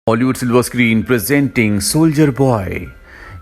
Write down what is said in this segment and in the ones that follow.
Hollywood silver screen presenting soldier boy.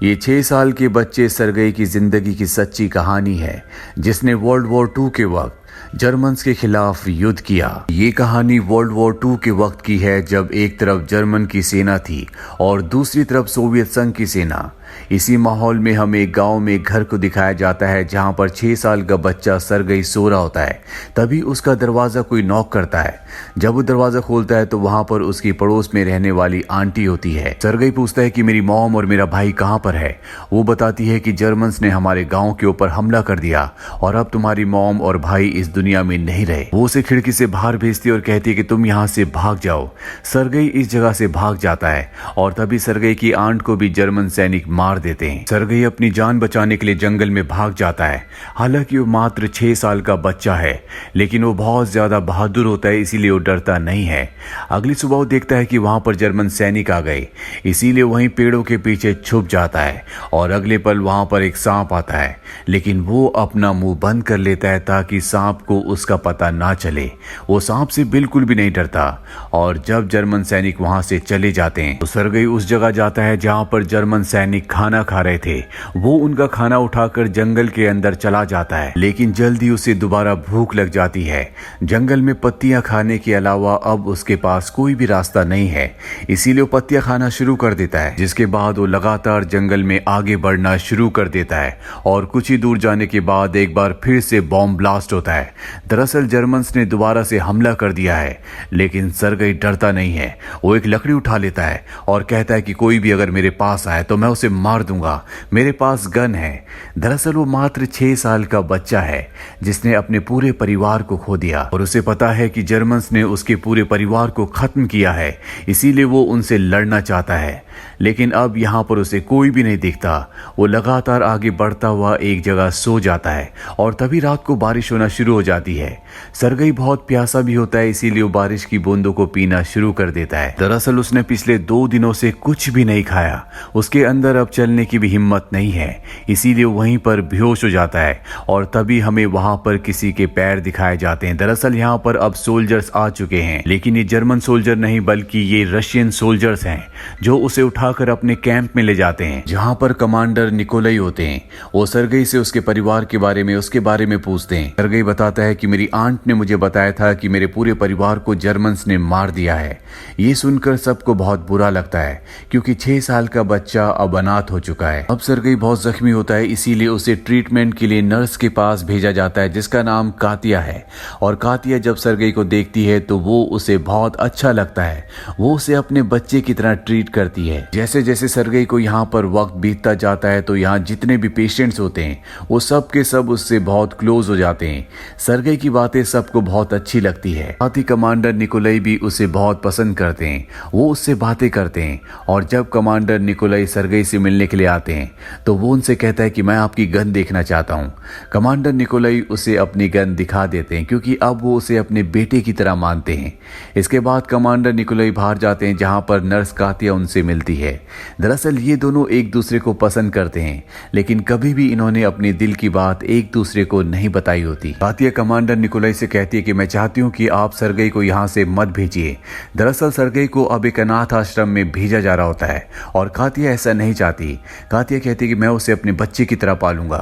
ये 6 साल के बच्चे सरगई की जिंदगी की सच्ची कहानी है, जिसने वर्ल्ड वॉर 2 के वक्त जर्मन्स के खिलाफ युद्ध किया। ये कहानी वर्ल्ड वॉर 2 के वक्त की है, जब एक तरफ जर्मन की सेना थी और दूसरी तरफ सोवियत संघ की सेना। इसी माहौल में हमें एक गांव में एक घर को दिखाया जाता है, जहां पर 6 साल का बच्चा सरगई सो रहा होता है। तभी उसका दरवाजा कोई नॉक करता है। जब वो दरवाजा खोलता है तो वहां पर उसकी पड़ोस में रहने वाली आंटी होती है। सरगई पूछता है कि मेरी मॉम और मेरा भाई कहां पर है। वो बताती है कि जर्मन्स ने हमारे गांव के ऊपर हमला कर दिया और अब तुम्हारी मॉम और भाई इस दुनिया में नहीं रहे। वो उसे खिड़की से बाहर भेजती है और कहती है कि तुम यहाँ से भाग जाओ। सरगई इस जगह से भाग जाता है और तभी सरगई की आंट को भी जर्मन सैनिक मार देते हैं। सरगई अपनी जान बचाने के लिए जंगल में भाग जाता है। हालांकि वो मात्र 6 साल का बच्चा है, लेकिन वो बहुत ज्यादा बहादुर होता है, इसीलिए वो डरता नहीं है। अगली सुबह वो देखता है कि वहां पर जर्मन सैनिक आ गए, इसीलिए वहीं पेड़ों के पीछे छुप जाता है और अगले पल वहां पर एक सांप आता है, लेकिन वो अपना मुंह बंद कर लेता है ताकि सांप को उसका पता ना चले। वो सांप से बिल्कुल भी नहीं डरता और जब जर्मन सैनिक वहां से चले जाते हैं तो सरगई उस जगह जाता है जहां पर जर्मन सैनिक खाना खा रहे थे। वो उनका खाना उठाकर जंगल के अंदर चला जाता है, लेकिन जल्दी उसे दोबारा भूख लग जाती है। जंगल में पत्तियां खाने के अलावा अब उसके पास कोई भी रास्ता नहीं है, इसीलिए वो पत्तियां खाना शुरू कर देता है। जिसके बाद वो लगातार जंगल में आगे बढ़ना शुरू कर देता है और कुछ ही दूर जाने के बाद एक बार फिर से बॉम्ब ब्लास्ट होता है। दरअसल जर्मन्स ने दोबारा से हमला कर दिया है, लेकिन सरगई डरता नहीं है। वो एक लकड़ी उठा लेता है और कहता है कि कोई भी अगर मेरे पास आए तो मैं उसे मार दूंगा, मेरे पास गन है। दरअसल वो मात्र 6 साल का बच्चा है, जिसने अपने पूरे परिवार को खो दिया और उसे पता है कि जर्मन्स ने उसके पूरे परिवार को खत्म किया है, इसीलिए वो उनसे लड़ना चाहता है। लेकिन अब यहाँ पर उसे कोई भी नहीं दिखता। वो लगातार आगे बढ़ता हुआ एक जगह सो जाता है और तभी रात को बारिश होना शुरू हो जाती है। सरगई बहुत प्यासा भी होता है, इसीलिए वो बारिश की बूंदों को पीना शुरू कर देता है। दरअसल उसने पिछले 2 दिनों से कुछ भी नहीं खाया। उसके अंदर अब चलने की भी हिम्मत नहीं है, इसीलिए वहीं पर बेहोश हो जाता है और तभी हमें वहां पर किसी के पैर दिखाए जाते हैं। दरअसल यहाँ पर अब सोल्जर्स आ चुके हैं, लेकिन ये जर्मन सोल्जर नहीं बल्कि ये रशियन सोल्जर्स हैं, जो उसे उठाकर अपने कैंप में ले जाते हैं, जहां पर कमांडर निकोलाई होते हैं। वो सरगई से उसके परिवार के बारे में पूछते हैं। सरगई बताता है कि मेरी आंट ने मुझे बताया था कि मेरे पूरे परिवार को जर्मन्स ने मार दिया है। ये सुनकर सबको बहुत बुरा लगता है, क्योंकि 6 साल का बच्चा अब अनाथ हो चुका है। अब सरगई बहुत जख्मी होता है, इसीलिए उसे ट्रीटमेंट के लिए नर्स के पास भेजा जाता है, जिसका नाम कातिया है। और कातिया जब सरगई को देखती है तो वो उसे बहुत अच्छा लगता है। वो उसे अपने बच्चे की तरह ट्रीट करती है। जैसे जैसे सरगई को यहाँ पर वक्त बीतता जाता है तो यहाँ जितने भी पेशेंट्स होते हैं वो सब के सब उससे बहुत क्लोज हो जाते हैं। सरगई की बातें सबको बहुत अच्छी लगती है। साथ ही कमांडर निकोलाई भी उसे बहुत पसंद करते हैं। वो उससे बातें करते हैं और जब कमांडर निकोलाई सरगई से मिलने के लिए आते हैं तो वो उनसे कहता है कि मैं आपकी गन देखना चाहता हूँ। कमांडर निकोलाई उसे अपनी गन दिखा देते हैं, क्योंकि अब वो उसे अपने बेटे की तरह मानते हैं। इसके बाद कमांडर निकोलाई बाहर जाते हैं, जहाँ पर नर्स कातिया उनसे मिलती है। दरअसल ये दोनों एक दूसरे को पसंद करते हैं, लेकिन कभी भी इन्होंने अपने दिल की बात एक दूसरे को नहीं बताई होती। कातिया कमांडर निकोलाई से कहती है कि मैं चाहती हूँ कि आप सरगई को यहाँ से मत भेजिए। दरअसल सरगई को अब एक अनाथ आश्रम में भेजा जा रहा होता है और कातिया ऐसा नहीं चाहती। कातिया कहती है कि मैं उसे अपने बच्चे की तरह पालूंगा।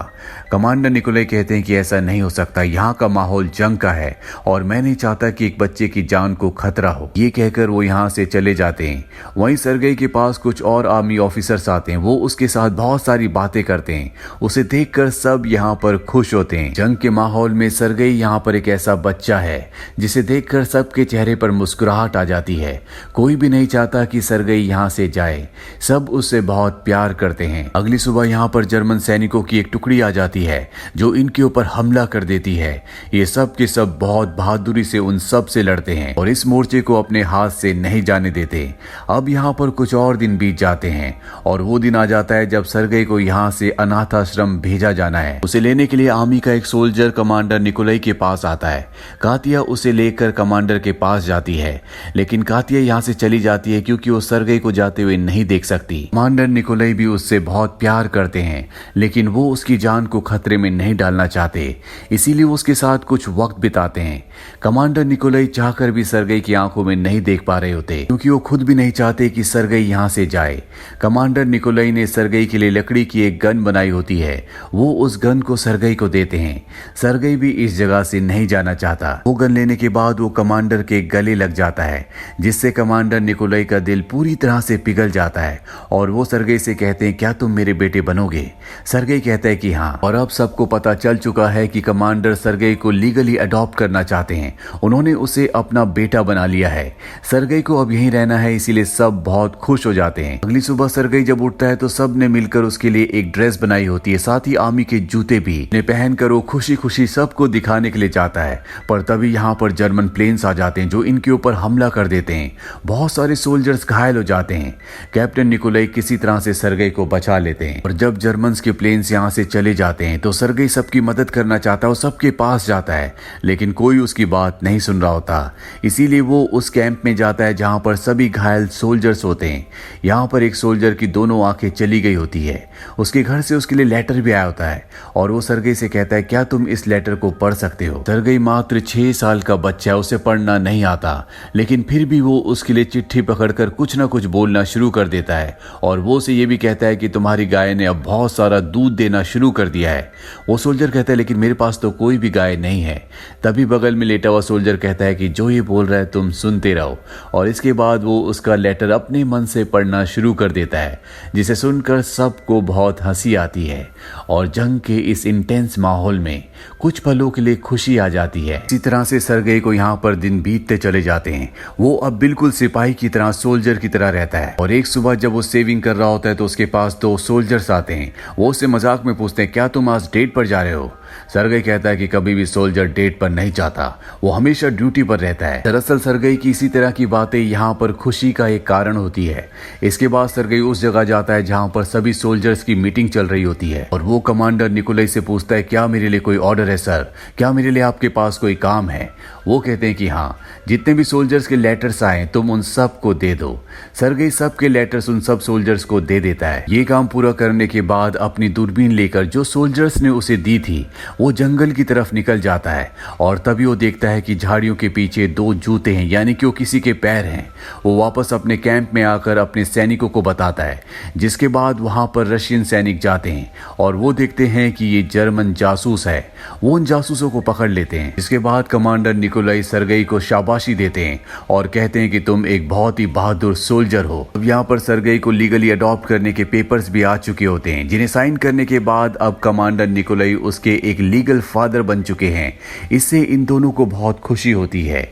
कमांडर निकोलाई कहते हैं कि ऐसा नहीं हो सकता, यहाँ का माहौल जंग का है और मैं नहीं चाहता कि एक बच्चे की जान को खतरा हो। ये कहकर वो यहाँ से चले जाते हैं। वहीं सरगई के पास कुछ और आर्मी ऑफिसर्स आते हैं। वो उसके साथ बहुत सारी बातें करते हैं। उसे देखकर सब यहाँ पर खुश होते हैं। जंग के माहौल में सरगई यहाँ पर एक ऐसा बच्चा है जिसे देखकर सबके चेहरे पर मुस्कुराहट आ जाती है। कोई भी नहीं चाहता कि सरगई यहाँ से जाए। सब उससे बहुत प्यार करते हैं। अगली सुबह यहाँ पर जर्मन सैनिकों की एक टुकड़ी आ जाती है जो इनके ऊपर हमला कर देती है। ये सब के सब बहुत बहादुरी से उन सब से लड़ते हैं और इस मोर्चे को अपने हाथ से नहीं जाने देते। अब यहाँ पर कुछ और दिन बीत जाते हैं और वो दिन आ जाता है जब सरगई को यहाँ से अनाथ आश्रम भेजा जाना है। उसे लेने के लिए आर्मी का एक सोल्जर कमांडर निकोलाई के पास आता है। कातिया उसे लेकर कमांडर के पास जाती है, लेकिन कातिया यहाँ से चली जाती है क्योंकि वो सरगई को जाते हुए नहीं देख सकती। कमांडर निकोलाई निकोलाई भी उससे बहुत प्यार करते हैं, लेकिन वो उसकी जान को खतरे में नहीं डालना चाहते, इसीलिए वो उसके साथ कुछ वक्त बिताते हैं। कमांडर निकोलाई चाहकर भी सरगई की आंखों में नहीं देख पा रहे होते, क्योंकि वो खुद भी नहीं चाहते कि सरगई यहाँ से जाए। कमांडर निकोलाई ने सरगई के लिए लकड़ी की एक गन बनाई होती है, वो उस गन को सरगई को देते हैं। सरगई भी इस जगह से नहीं जाना चाहता। वो गन लेने के बाद वो कमांडर के गले लग जाता है, जिससे कमांडर निकोलाई का दिल पूरी तरह से पिघल जाता है और वो सरगई से कहते हैं, क्या तुम मेरे बेटे बनोगे? सरगई कहता है कि हाँ। और अब सबको पता चल चुका है कि कमांडर सरगई को लीगली अडॉप्ट करना चाहते हैं। उन्होंने उसे अपना बेटा बना लिया है। सरगई को अब यहीं रहना है, इसीलिए सब बहुत खुश हो जाते हैं। अगली सुबह सरगई जब उठता है तो सब ने मिलकर उसके लिए एक ड्रेस बनाई होती है, साथ ही आर्मी के जूते भी पहनकर वो खुशी खुशी सबको दिखाने के लिए जाता है। पर तभी यहाँ पर जर्मन प्लेन्स आ जाते हैं जो इनके ऊपर हमला कर देते हैं। बहुत सारे सोल्जर्स घायल हो जाते हैं। कैप्टन निकोलाई किसी तरह से सरगई को बचा लेते हैं और जब जर्मन्स के प्लेन्स यहाँ से चले जाते हैं तो सरगई सबकी मदद करना चाहता है और सबके पास जाता है, लेकिन कोई उसकी बात नहीं सुन रहा होता। इसीलिए वो उस कैंप में जाता है जहाँ पर सभी घायल सोल्जर्स होते हैं। यहाँ पर एक सोल्जर की दोनों आंखें चली गई होती है। उसके घर से उसके लिए लेटर भी आया होता है और वो सरगई से कहता है, क्या तुम इस लेटर को पढ़ सकते हो? सरगई मात्र 6 साल का बच्चा है, उसे पढ़ना नहीं आता, लेकिन फिर भी वो उसके लिए चिट्ठी पकड़कर कुछ ना कुछ बोलना शुरू कर देता है और वो उसे ये भी कहता है कि तुम्हारी गाय ने अब बहुत सारा दूध देना शुरू कर दिया है। वो सोल्जर कहता है, लेकिन मेरे पास तो कोई भी गाय नहीं है। तभी बगल में लेटा हुआ सोल्जर कहता है कि जो ये बोल रहा है तुम सुनते रहो। और इसके बाद वो उसका लेटर अपने मन से पढ़ना शुरू कर देता है, जिसे सुनकर सबको बहुत हंसी आती है और जंग के इस इंटेंस माहौल में कुछ पलों के लिए खुशी आ जाती है। इसी तरह से सरगई को यहाँ पर दिन बीतते चले जाते हैं। वो अब बिल्कुल सिपाही की तरह, सोल्जर की तरह रहता है। और एक सुबह जब वो सेविंग कर रहा होता है तो उसके पास 2 सोल्जर्स आते हैं। वो उससे मजाक में पूछते हैं, क्या तुम आज डेट पर जा रहे हो? सरगई कहता है कि कभी भी सोल्जर डेट पर नहीं जाता, वो हमेशा ड्यूटी पर रहता है। दरअसल सरगई की इसी तरह की बातें यहाँ पर खुशी का एक कारण होती है। इसके बाद सरगई उस जगह जाता है जहाँ पर सभी सोल्जर्स की मीटिंग चल रही होती है और वो कमांडर निकोलाई से पूछता है, क्या मेरे लिए कोई ऑर्डर है सर? क्या मेरे लिए आपके पास कोई काम है? वो कहते हैं कि हाँ, जितने भी सोल्जर्स के लेटर्स आए तुम उन सब को दे दो। सरगई सबके लेटर्स उन सब सोल्जर्स को दे देता है। ये काम पूरा करने के बाद अपनी दूरबीन लेकर जो सोल्जर्स ने उसे दी थी वो जंगल की तरफ निकल जाता है और तभी वो देखता है कि झाड़ियों के पीछे 2 जूते हैं, यानी कि वो किसी के पैर हैं। वो वापस अपने कैंप में आकर अपने सैनिकों को बताता है, जिसके बाद वहां पर रशियन सैनिक जाते हैं और वो देखते हैं कि ये जर्मन जासूस है। वो उन जासूसों को पकड़ लेते हैं। इसके बाद कमांडर निकोलाई सरगई को शाबाशी देते हैं और कहते हैं कि तुम एक बहुत ही बहादुर सोल्जर हो। अब यहाँ पर सरगई को लीगली अडॉप्ट करने के पेपर्स भी आ चुके होते हैं, जिन्हें साइन करने के बाद अब कमांडर निकोलाई उसके एक लीगल फादर बन चुके हैं। इससे इन दोनों को बहुत खुशी होती है।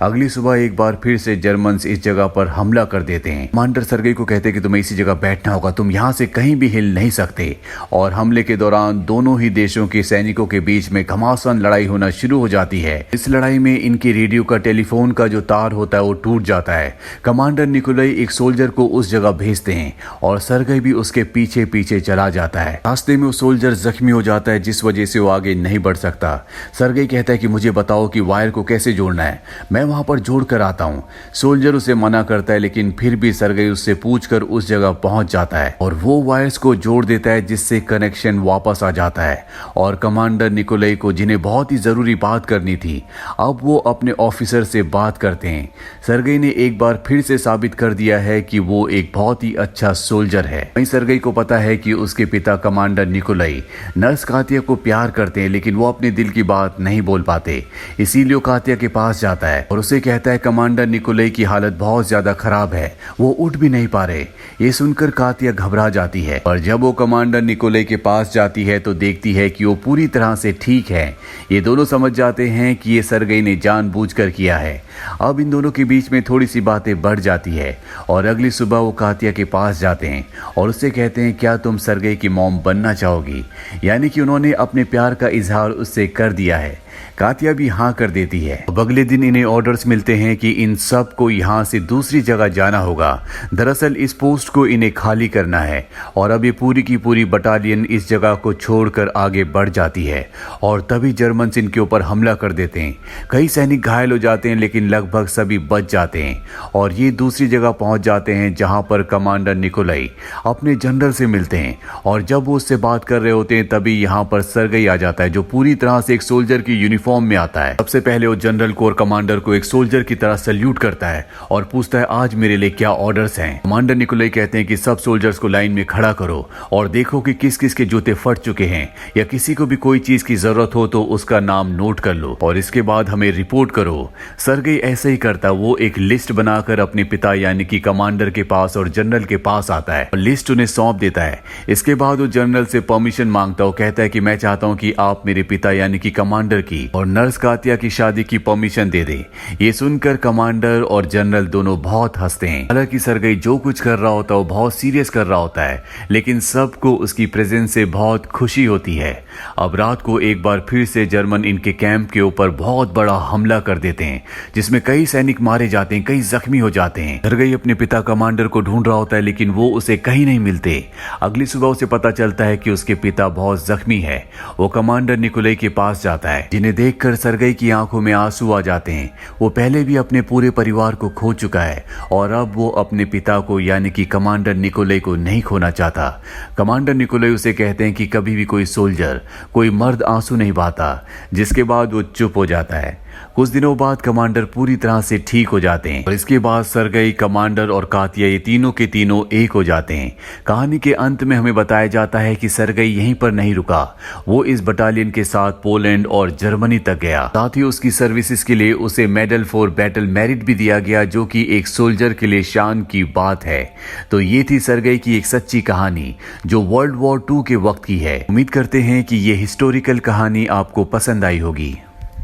अगली सुबह एक बार फिर से जर्मन्स इस जगह पर हमला कर देते हैं। कमांडर सरगई को कहते हैं कि तुम्हें इसी जगह बैठना होगा, तुम यहाँ से कहीं भी हिल नहीं सकते। और हमले के दौरान दोनों ही देशों के सैनिकों के बीच में घमासान लड़ाई होना शुरू हो जाती है। इस लड़ाई में इनके रेडियो का, टेलीफोन का जो तार होता है वो टूट जाता है। कमांडर निकोलाई एक सोल्जर को उस जगह भेजते हैं और सरगई भी उसके पीछे पीछे चला जाता है। रास्ते में वो सोल्जर जख्मी हो जाता है, जिस वजह से वो आगे नहीं बढ़ सकता। सरगई कहता है कि मुझे बताओ कि वायर को कैसे जोड़ना है, मैं वहां पर जोड़ कर आता हूँ। सोल्जर उसे मना करता है, लेकिन फिर भी सरगई उससे पूछकर उस जगह पहुंच जाता है और वो वायर्स को जोड़ देता है, जिससे कनेक्शन वापस आ जाता है। और कमांडर निकोलाई को, जिन्हें बहुत ही जरूरी बात करनी थी, अब वो अपने ऑफिसर से बात करते हैं। सरगई ने एक बार फिर से साबित कर दिया है कि वो एक बहुत ही अच्छा सोल्जर है। वहीं सरगई को पता है कि उसके पिता कमांडर निकोलाई नर्स कातिया को प्यार करते हैं, लेकिन वो अपने दिल की बात नहीं बोल पाते। इसीलिए कातिया के पास जाता है और उसे कहता है कमांडर निकोलाई की हालत बहुत ज्यादा खराब है, वो उठ भी नहीं पा रहे। ये सुनकर कातिया घबरा जाती है और जब वो कमांडर निकोलाई के पास जाती है तो देखती है कि वो पूरी तरह से ठीक है। ये दोनों समझ जाते हैं कि ये सरगई ने जानबूझकर किया है। अब इन दोनों के बीच में थोड़ी सी बातें बढ़ जाती है और अगली सुबह वो कातिया के पास जाते हैं और उससे कहते हैं, क्या तुम सरगई की मॉम बनना चाहोगी? यानी कि उन्होंने अपने प्यार का इजहार उससे कर दिया है। कातिया भी हाँ कर देती है। अब अगले दिन इन्हें ऑर्डर्स मिलते हैं कि इन सब को यहाँ से दूसरी जगह जाना होगा। दरअसल इस पोस्ट को इन्हें खाली करना है और अब ये पूरी की पूरी बटालियन इस जगह को छोड़कर आगे बढ़ जाती है और तभी जर्मन्स इनके ऊपर हमला कर देते हैं। कई सैनिक घायल हो जाते हैं लेकिन लगभग सभी बच जाते हैं और ये दूसरी जगह पहुंच जाते हैं जहां पर कमांडर निकोलाई अपने जनरल से मिलते हैं और जब वो उससे बात कर रहे होते हैं तभी यहाँ पर सर्गेई आ जाता है जो पूरी तरह से एक सोल्जर की यूनिफॉर्म में आता है। सबसे पहले वो जनरल कोर कमांडर को एक सोल्जर की तरह सल्यूट करता है और पूछता है आज मेरे लिए क्या ऑर्डर्स हैं। कमांडर निकोलाई कहते हैं कि सब सोल्जर्स को लाइन में खड़ा करो और देखो कि किस किस के जूते फट चुके हैं या किसी को भी कोई चीज की जरूरत हो तो उसका नाम नोट कर लो और इसके बाद हमें रिपोर्ट करो। सर्गेई ऐसे ही करता, वो एक लिस्ट बनाकर अपने पिता यानी कि कमांडर के पास और जनरल के पास आता है और लिस्ट उन्हें सौंप देता है। इसके बाद वो जनरल से परमिशन मांगता है, कहता है कि मैं चाहता हूं कि आप मेरे पिता यानी कि कमांडर की और नर्स कातिया की शादी की परमिशन दे दे। ये सुनकर कमांडर और जनरल दोनों बहुत हंसते हैं। हालांकि सर्गेई जो कुछ कर रहा होता है वो बहुत सीरियस कर रहा होता है लेकिन सबको उसकी प्रेजेंस से बहुत खुशी होती है। अब रात को एक बार फिर से जर्मन इनके कैंप के ऊपर बहुत बड़ा हमला कर देते हैं जिसमें कई सैनिक मारे जाते हैं, कई जख्मी हो जाते हैं। सर्गेई अपने पिता कमांडर को ढूंढ रहा होता है लेकिन वो उसे कहीं नहीं मिलते। अगली सुबह उसे पता चलता है कि उसके पिता बहुत जख्मी है। वो कमांडर निकोलाई के पास जाता है जिन्हें देखकर सर्गेई की आंखों में आंसू आ जाते हैं। वो पहले भी अपने पूरे परिवार को खो चुका है और अब वो अपने पिता को यानी कि कमांडर निकोलाई को नहीं खोना चाहता। कमांडर निकोलाई उसे कहते हैं कि कभी भी कोई सोल्जर, कोई मर्द आंसू नहीं बहाता, जिसके बाद वो चुप हो जाता है। कुछ दिनों बाद कमांडर पूरी तरह से ठीक हो जाते हैं और इसके बाद सर्गेई, कमांडर और कातिया ये तीनों के तीनों एक हो जाते हैं। कहानी के अंत में हमें बताया जाता है कि सर्गेई यहीं पर नहीं रुका, वो इस बटालियन के साथ पोलैंड और जर्मनी तक गया। साथ ही उसकी सर्विसेज के लिए उसे मेडल फॉर बैटल मेरिट भी दिया गया जो कि एक सोल्जर के लिए शान की बात है। तो ये थी सर्गेई की एक सच्ची कहानी जो वर्ल्ड वॉर 2 के वक्त की है। उम्मीद करते हैं कि ये हिस्टोरिकल कहानी आपको पसंद आई होगी।